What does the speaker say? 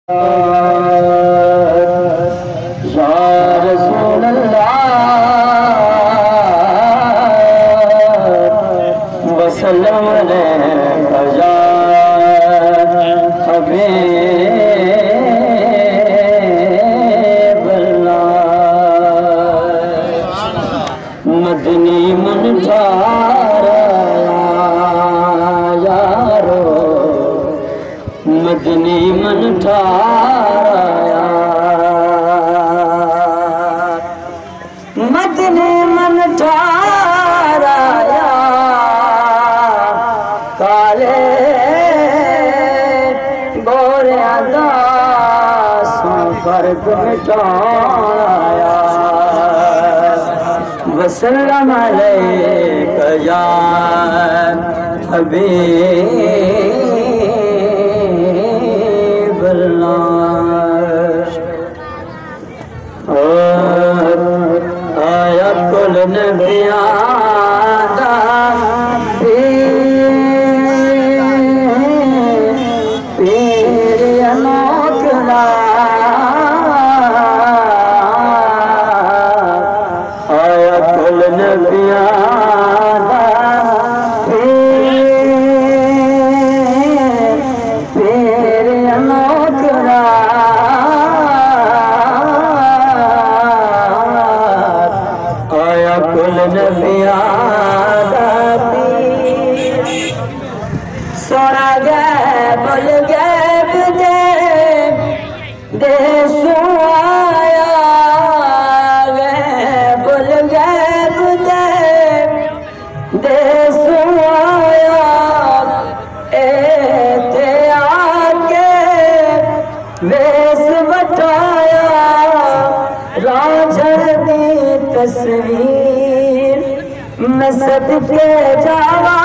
या रसूल अल्लाह वसल्लम अलैका या हबीब अल्लाह। मदनी मन ठारा यारो, मदनी मन ठारा, मदनी मन ठारा काले गोरिया दा फर्क मिटाया। वसल्लम अलैका या हबीब अल्लाह। आया कुल नबिया दा पीर अनोखड़ा, आया कुल नबिया दा पीर अनोखड़ा, आया कुल नबिया दा पीर। सोना गए बोल गए दे सुआया, गए बोल गए दे सुआया। एते आके वेस बटाया, रांझण दी तस्वीर मैं सदके जावा।